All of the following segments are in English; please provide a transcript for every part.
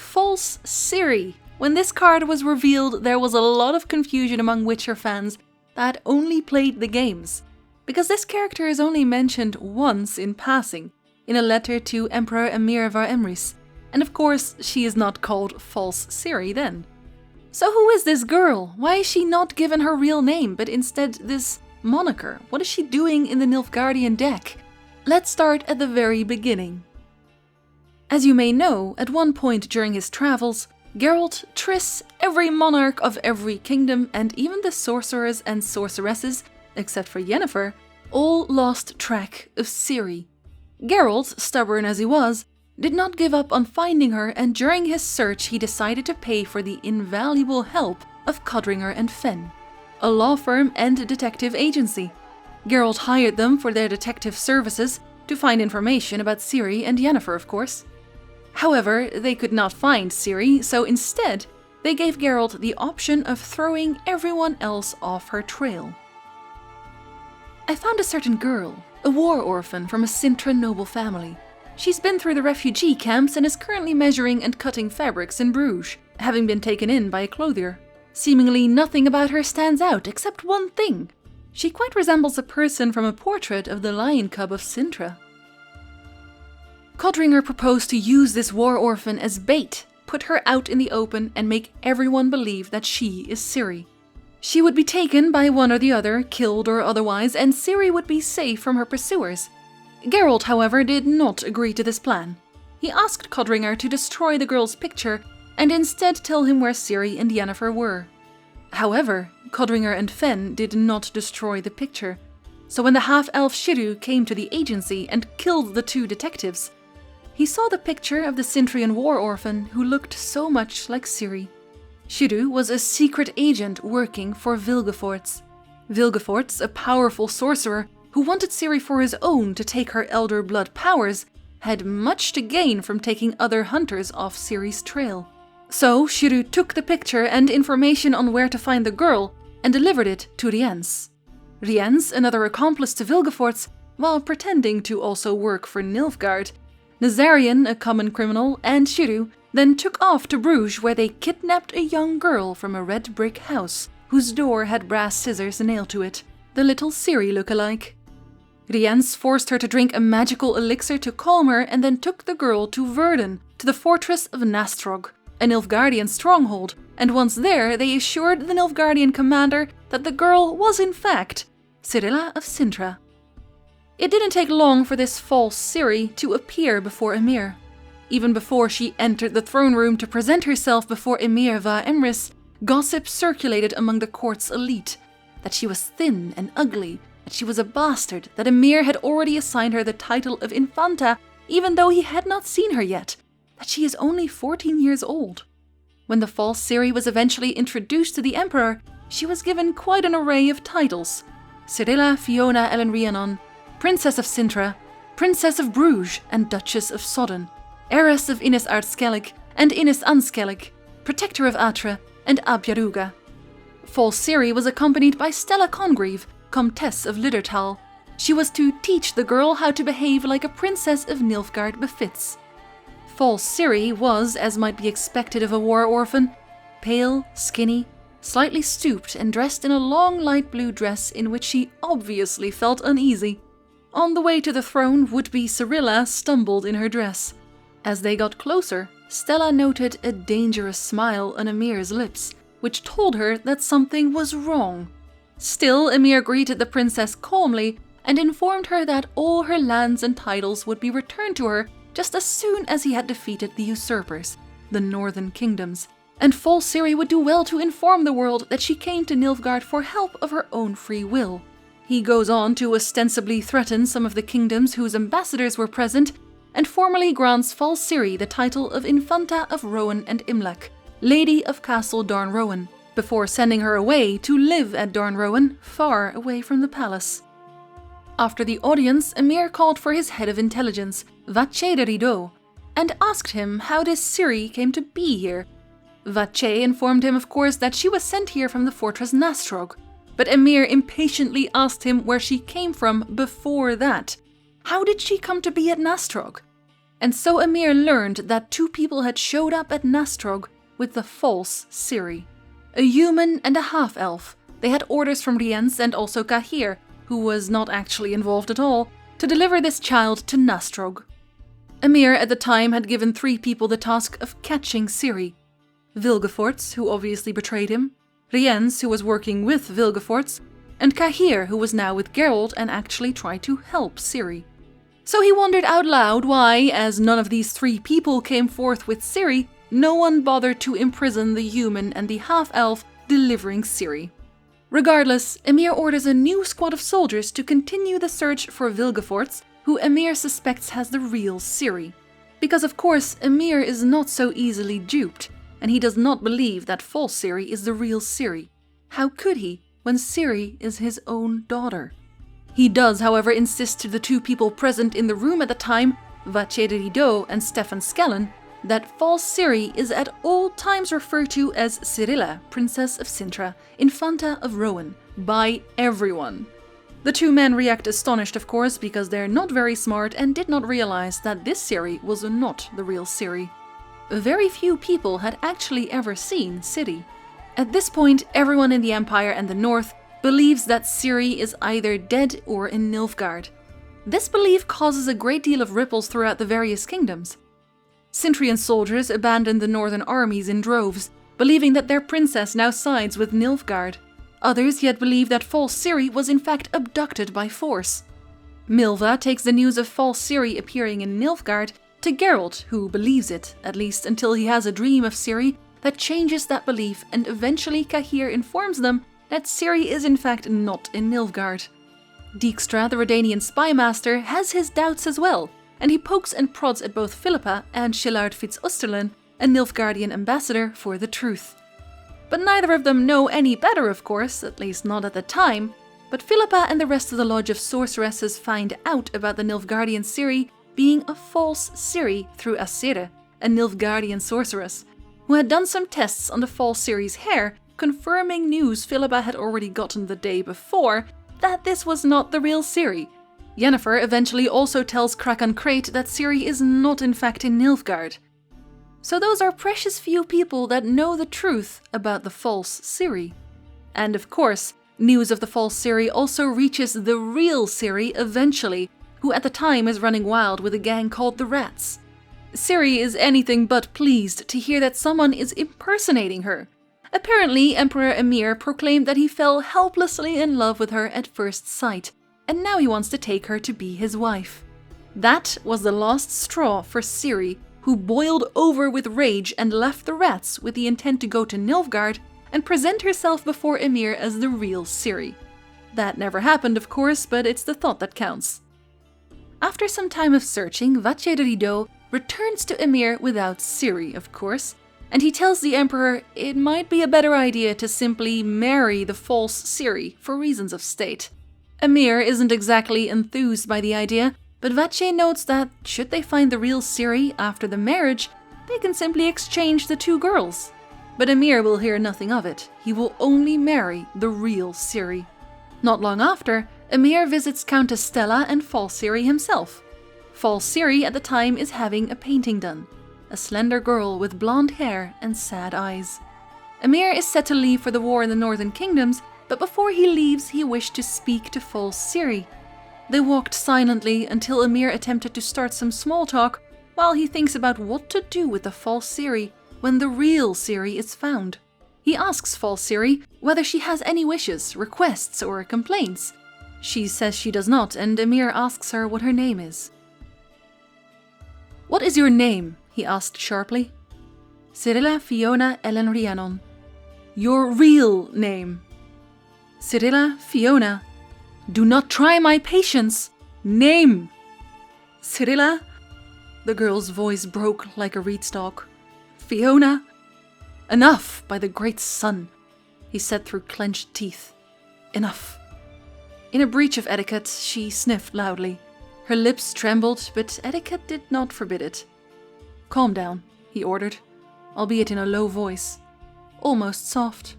False Ciri. When this card was revealed, there was a lot of confusion among Witcher fans that only played the games, because this character is only mentioned once in passing, in a letter to Emperor Emhyr of Empress, and of course she is not called False Ciri then. So who is this girl? Why is she not given her real name, but instead this moniker? What is she doing in the Nilfgaardian deck? Let's start at the very beginning. As you may know, at one point during his travels, Geralt, Triss, every monarch of every kingdom, and even the sorcerers and sorceresses, except for Yennefer, all lost track of Ciri. Geralt, stubborn as he was, did not give up on finding her, and during his search he decided to pay for the invaluable help of Codringer and Fenn, a law firm and detective agency. Geralt hired them for their detective services to find information about Ciri and Yennefer, of course. However, they could not find Ciri, so instead, they gave Geralt the option of throwing everyone else off her trail. I found a certain girl, a war orphan from a Sintra noble family. She's been through the refugee camps and is currently measuring and cutting fabrics in Bruges, having been taken in by a clothier. Seemingly nothing about her stands out except one thing. She quite resembles a person from a portrait of the lion cub of Sintra. Codringer proposed to use this war orphan as bait, put her out in the open and make everyone believe that she is Ciri. She would be taken by one or the other, killed or otherwise, and Ciri would be safe from her pursuers. Geralt, however, did not agree to this plan. He asked Codringer to destroy the girl's picture and instead tell him where Ciri and Yennefer were. However, Codringer and Fenn did not destroy the picture, so when the half-elf Ciri came to the agency and killed the two detectives, he saw the picture of the Sintrian war orphan who looked so much like Ciri. Ciri was a secret agent working for Vilgefortz. Vilgefortz, a powerful sorcerer who wanted Ciri for his own to take her elder blood powers, had much to gain from taking other hunters off Ciri's trail. So Ciri took the picture and information on where to find the girl and delivered it to Rience. Rience, another accomplice to Vilgefortz, while pretending to also work for Nilfgaard, Nazarian, a common criminal, and Ciri then took off to Bruges, where they kidnapped a young girl from a red brick house whose door had brass scissors nailed to it, the little Ciri look-alike. Rience forced her to drink a magical elixir to calm her and then took the girl to Verden, to the fortress of Nastrog, a Nilfgaardian stronghold, and once there they assured the Nilfgaardian commander that the girl was in fact Cirilla of Sintra. It didn't take long for this false Ciri to appear before Emhyr. Even before she entered the throne room to present herself before Emhyr va Emrys, gossip circulated among the court's elite that she was thin and ugly, that she was a bastard, that Emhyr had already assigned her the title of Infanta even though he had not seen her yet, that she is only 14 years old. When the false Ciri was eventually introduced to the Emperor, she was given quite an array of titles: Cirilla Fiona Ellen Rhiannon, Princess of Sintra, Princess of Bruges and Duchess of Sodden, Heiress of Innis Ardskellig and Innis Anskellig, Protector of Atra and Abjaruga. False Ciri was accompanied by Stella Congreve, Comtesse of Liddertal. She was to teach the girl how to behave like a princess of Nilfgaard befits. False Ciri was, as might be expected of a war orphan, pale, skinny, slightly stooped and dressed in a long light blue dress in which she obviously felt uneasy. On the way to the throne, would-be Cirilla stumbled in her dress. As they got closer, Stella noted a dangerous smile on Emhyr's lips, which told her that something was wrong. Still, Emhyr greeted the princess calmly and informed her that all her lands and titles would be returned to her just as soon as he had defeated the usurpers, the northern kingdoms, and false Ciri would do well to inform the world that she came to Nilfgaard for help of her own free will. He goes on to ostensibly threaten some of the kingdoms whose ambassadors were present, and formally grants false Ciri the title of Infanta of Rohan and Imlac, Lady of Castle Darn Rohan, before sending her away to live at Darn Rohan, far away from the palace. After the audience, Emhyr called for his head of intelligence, Vache de Rideau, and asked him how this Ciri came to be here. Vache informed him, of course, that she was sent here from the fortress Nastrog, but Emhyr impatiently asked him where she came from before that. How did she come to be at Nastrog? And so Emhyr learned that 2 people had showed up at Nastrog with the false Ciri. A human and a half-elf. They had orders from Rience and also Cahir, who was not actually involved at all, to deliver this child to Nastrog. Emhyr at the time had given 3 people the task of catching Ciri. Vilgefortz, who obviously betrayed him, Rience, who was working with Vilgefortz, and Cahir, who was now with Geralt and actually tried to help Ciri. So he wondered out loud why, as none of these 3 people came forth with Ciri, no one bothered to imprison the human and the half-elf delivering Ciri. Regardless, Emhyr orders a new squad of soldiers to continue the search for Vilgefortz, who Emhyr suspects has the real Ciri. Because of course, Emhyr is not so easily duped, and he does not believe that false Ciri is the real Ciri. How could he, when Ciri is his own daughter? He does, however, insist to the 2 people present in the room at the time, Vache de Rideau and Stefan Skellen, that false Ciri is at all times referred to as Cirilla, Princess of Sintra, Infanta of Rohan, by everyone. The 2 men react astonished, of course, because they're not very smart and did not realize that this Ciri was not the real Ciri. Very few people had actually ever seen Ciri. At this point, everyone in the Empire and the North believes that Ciri is either dead or in Nilfgaard. This belief causes a great deal of ripples throughout the various kingdoms. Sintrian soldiers abandoned the northern armies in droves, believing that their princess now sides with Nilfgaard. Others yet believe that false Ciri was in fact abducted by force. Milva takes the news of false Ciri appearing in Nilfgaard to Geralt, who believes it, at least until he has a dream of Ciri that changes that belief, and eventually Cahir informs them that Ciri is in fact not in Nilfgaard. Dijkstra, the Redanian spymaster, has his doubts as well, and he pokes and prods at both Philippa and Shillard Fitz-Osterlin, a Nilfgaardian ambassador, for the truth. But neither of them know any better, of course, at least not at the time, but Philippa and the rest of the Lodge of Sorceresses find out about the Nilfgaardian Ciri being a false Ciri through Asire, a Nilfgaardian sorceress, who had done some tests on the false Ciri's hair, confirming news Philippa had already gotten the day before, that this was not the real Ciri. Yennefer eventually also tells Krakan Crate that Ciri is not in fact in Nilfgaard. So those are precious few people that know the truth about the false Ciri. And of course, news of the false Ciri also reaches the real Ciri eventually, who at the time is running wild with a gang called the Rats. Ciri is anything but pleased to hear that someone is impersonating her. Apparently, Emperor Emhyr proclaimed that he fell helplessly in love with her at first sight, and now he wants to take her to be his wife. That was the last straw for Ciri, who boiled over with rage and left the Rats with the intent to go to Nilfgaard and present herself before Emhyr as the real Ciri. That never happened, of course, but it's the thought that counts. After some time of searching, Vache de Rideau returns to Emhyr without Ciri, of course, and he tells the Emperor it might be a better idea to simply marry the false Ciri for reasons of state. Emhyr isn't exactly enthused by the idea, but Vache notes that should they find the real Ciri after the marriage, they can simply exchange the 2 girls. But Emhyr will hear nothing of it. He will only marry the real Ciri. Not long after, Emhyr visits Countess Stella and false Ciri himself. False Ciri at the time is having a painting done. A slender girl with blonde hair and sad eyes. Emhyr is set to leave for the war in the Northern Kingdoms, but before he leaves he wished to speak to false Ciri. They walked silently until Emhyr attempted to start some small talk while he thinks about what to do with the false Ciri when the real Ciri is found. He asks false Ciri whether she has any wishes, requests, or complaints. She says she does not, and Emhyr asks her what her name is. "What is your name?" he asked sharply. "Cirilla Fiona Ellen Rhiannon." "Your real name?" "Cirilla Fiona." "Do not try my patience! Name!" "Cirilla?" The girl's voice broke like a reed stalk. "Fiona?" "Enough, by the great sun," he said through clenched teeth. "Enough." In a breach of etiquette, she sniffed loudly. Her lips trembled, but etiquette did not forbid it. "Calm down," he ordered, albeit in a low voice, almost soft.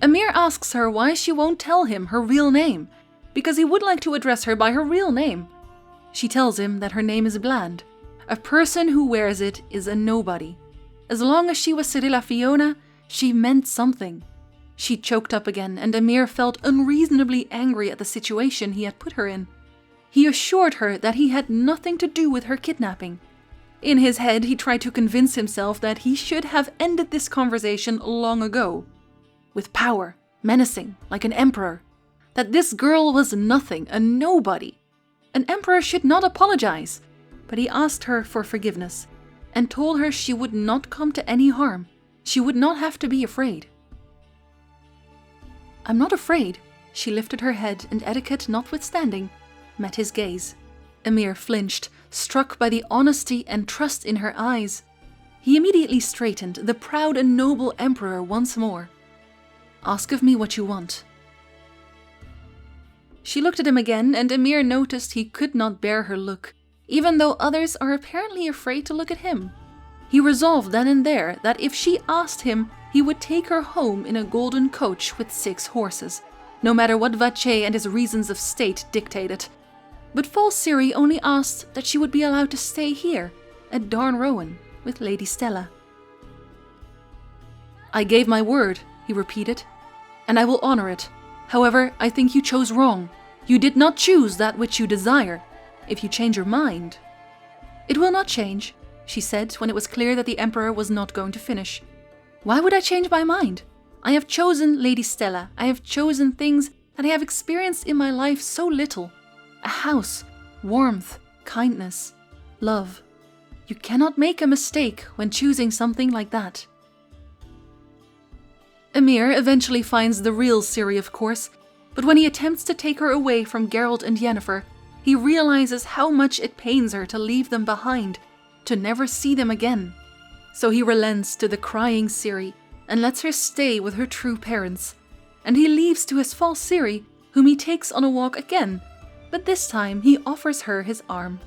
Emhyr asks her why she won't tell him her real name, because he would like to address her by her real name. She tells him that her name is Bland. A person who wears it is a nobody. As long as she was Cirilla Fiona, she meant something. She choked up again, and Emhyr felt unreasonably angry at the situation he had put her in. He assured her that he had nothing to do with her kidnapping. In his head, he tried to convince himself that he should have ended this conversation long ago. With power, menacing, like an emperor. That this girl was nothing, a nobody. An emperor should not apologize. But he asked her for forgiveness, and told her she would not come to any harm. She would not have to be afraid. "I'm not afraid." She lifted her head, and etiquette notwithstanding, met his gaze. Emhyr flinched, struck by the honesty and trust in her eyes. He immediately straightened, the proud and noble emperor once more. "Ask of me what you want." She looked at him again, and Emhyr noticed he could not bear her look, even though others are apparently afraid to look at him. He resolved then and there that if she asked him, he would take her home in a golden coach with 6 horses, no matter what Vache and his reasons of state dictated. But false Ciri only asked that she would be allowed to stay here, at Darn Rowan, with Lady Stella. "I gave my word," he repeated, "and I will honor it. However, I think you chose wrong. You did not choose that which you desire. If you change your mind..." "It will not change," she said when it was clear that the Emperor was not going to finish. "Why would I change my mind? I have chosen Lady Stella. I have chosen things that I have experienced in my life so little. A house, warmth, kindness, love. You cannot make a mistake when choosing something like that." Emhyr eventually finds the real Ciri, of course, but when he attempts to take her away from Geralt and Yennefer, he realizes how much it pains her to leave them behind, to never see them again. So he relents to the crying Ciri and lets her stay with her true parents. And he leaves to his false Ciri, whom he takes on a walk again, but this time he offers her his arm.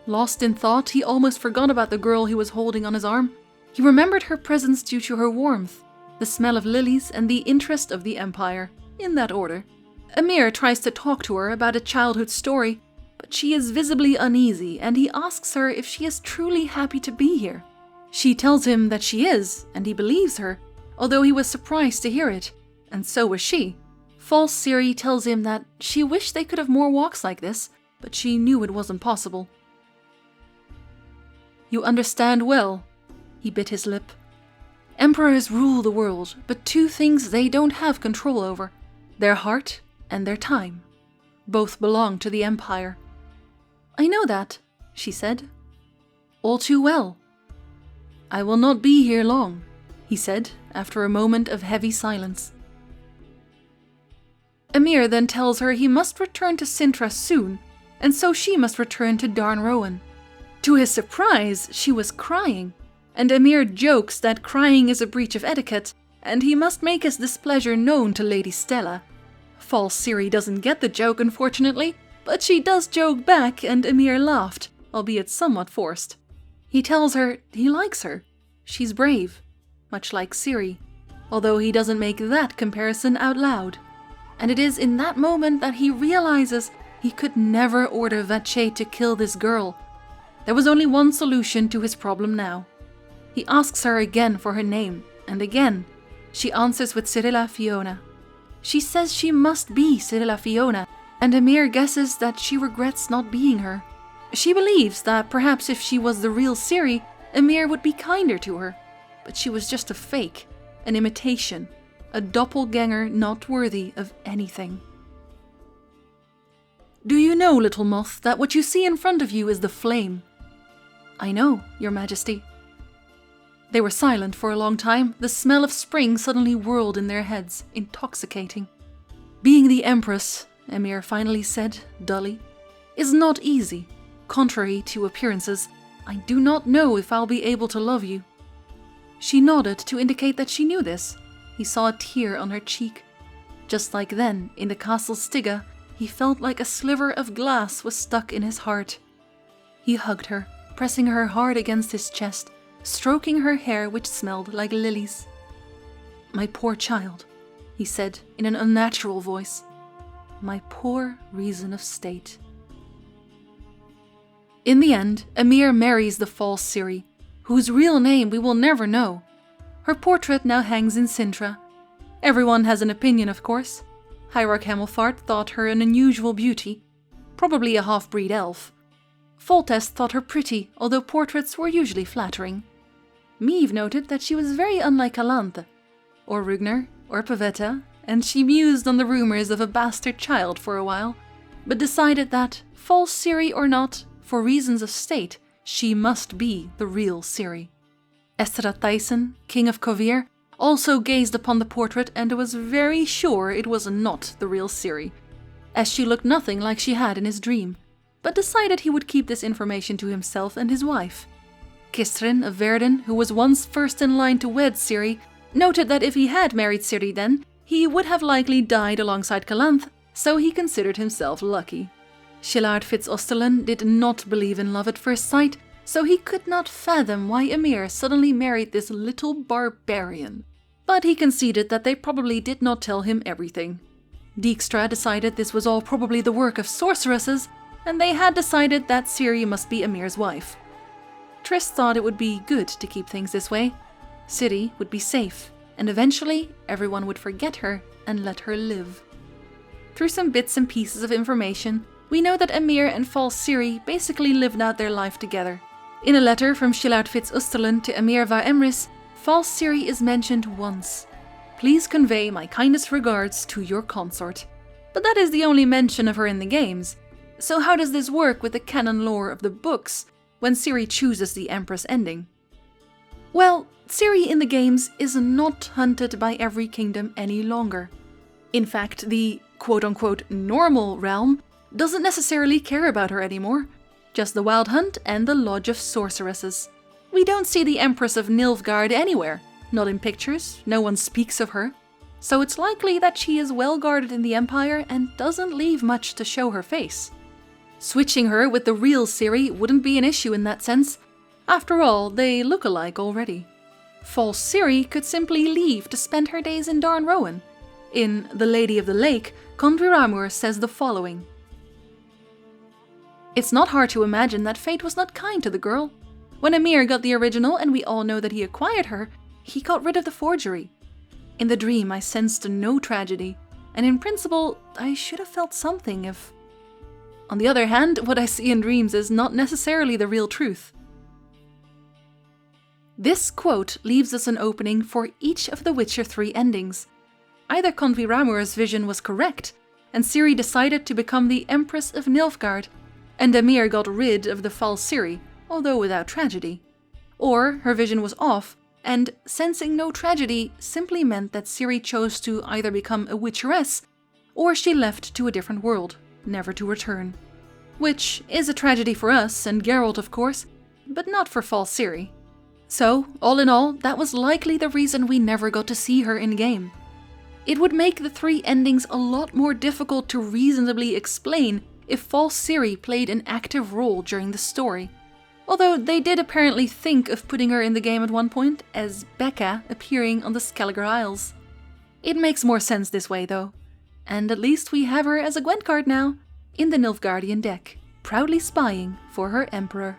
Lost in thought, he almost forgot about the girl he was holding on his arm. He remembered her presence due to her warmth, the smell of lilies, and the interest of the Empire, in that order. Emhyr tries to talk to her about a childhood story, but she is visibly uneasy, and he asks her if she is truly happy to be here. She tells him that she is, and he believes her, although he was surprised to hear it, and so was she. False Ciri tells him that she wished they could have more walks like this, but she knew it wasn't possible. "You understand well," he bit his lip. "Emperors rule the world, but 2 things they don't have control over: their heart and their time. Both belong to the Empire." "I know that," she said. "All too well." "I will not be here long," he said, after a moment of heavy silence. Emhyr then tells her he must return to Sintra soon, and so she must return to Darn Rowan. To his surprise, she was crying, and Emhyr jokes that crying is a breach of etiquette, and he must make his displeasure known to Lady Stella. False Ciri doesn't get the joke, unfortunately, but she does joke back, and Emhyr laughed, albeit somewhat forced. He tells her he likes her. She's brave, much like Ciri, although he doesn't make that comparison out loud. And it is in that moment that he realizes he could never order Vache to kill this girl. There was only one solution to his problem now. He asks her again for her name, and again, she answers with Cirilla Fiona. She says she must be Cirilla Fiona, and Emhyr guesses that she regrets not being her. She believes that perhaps if she was the real Ciri, Emhyr would be kinder to her, but she was just a fake, an imitation, a doppelganger not worthy of anything. "Do you know, little moth, that what you see in front of you is the flame?" "I know, Your Majesty." They were silent for a long time. The smell of spring suddenly whirled in their heads, intoxicating. "Being the Empress," Emhyr finally said, dully, "is not easy. Contrary to appearances, I do not know if I'll be able to love you." She nodded to indicate that she knew this. He saw a tear on her cheek. Just like then, in the castle Stygia, he felt like a sliver of glass was stuck in his heart. He hugged her, pressing her hard against his chest, stroking her hair which smelled like lilies. "My poor child," he said in an unnatural voice. "My poor reason of state." In the end, Emhyr marries the false Ciri, whose real name we will never know. Her portrait now hangs in Sintra. Everyone has an opinion, of course. Hierarch Hamelfart thought her an unusual beauty, probably a half-breed elf. Foltest thought her pretty, although portraits were usually flattering. Meve noted that she was very unlike Calanthe, or Rugner, or Pavetta, and she mused on the rumors of a bastard child for a while, but decided that, false Ciri or not, for reasons of state, she must be the real Ciri. Esterad Thyssen, king of Kovir, also gazed upon the portrait and was very sure it was not the real Ciri, as she looked nothing like she had in his dream, but decided he would keep this information to himself and his wife. Kistrin of Verden, who was once first in line to wed Ciri, noted that if he had married Ciri then, he would have likely died alongside Calanthe, so he considered himself lucky. Shillard Fitz-Osterlin did not believe in love at first sight, so he could not fathom why Emhyr suddenly married this little barbarian. But he conceded that they probably did not tell him everything. Dijkstra decided this was all probably the work of sorceresses, and they had decided that Ciri must be Emhyr's wife. Triss thought it would be good to keep things this way. Ciri would be safe, and eventually everyone would forget her and let her live. Through some bits and pieces of information, we know that Emhyr and false Ciri basically lived out their life together. In a letter from Shillard Fitz-Osterlin to Emhyr var Emrys, false Ciri is mentioned once. Please convey my kindest regards to your consort. But that is the only mention of her in the games. So how does this work with the canon lore of the books, when Ciri chooses the Empress ending? Well, Ciri in the games is not hunted by every kingdom any longer. In fact, the quote-unquote normal realm doesn't necessarily care about her anymore. Just the Wild Hunt and the Lodge of Sorceresses. We don't see the Empress of Nilfgaard anywhere. Not in pictures, no one speaks of her. So it's likely that she is well guarded in the Empire and doesn't leave much to show her face. Switching her with the real Ciri wouldn't be an issue in that sense. After all, they look alike already. False Ciri could simply leave to spend her days in Darn Rowan. In The Lady of the Lake, Conviramur says the following. It's not hard to imagine that fate was not kind to the girl. When Emhyr got the original, and we all know that he acquired her, he got rid of the forgery. In the dream I sensed no tragedy, and in principle I should have felt something if... On the other hand, what I see in dreams is not necessarily the real truth. This quote leaves us an opening for each of the Witcher 3 endings. Either Conviramur's vision was correct, and Ciri decided to become the Empress of Nilfgaard, and Emhyr got rid of the false Ciri, although without tragedy. Or her vision was off, and sensing no tragedy simply meant that Ciri chose to either become a witcheress, or she left to a different world, never to return. Which is a tragedy for us, and Geralt of course, but not for false Ciri. So, all in all, that was likely the reason we never got to see her in-game. It would make the 3 endings a lot more difficult to reasonably explain if false Ciri played an active role during the story. Although they did apparently think of putting her in the game at one point, as Becca appearing on the Skelliger Isles. It makes more sense this way though. And at least we have her as a Gwent card now, in the Nilfgaardian deck, proudly spying for her Emperor.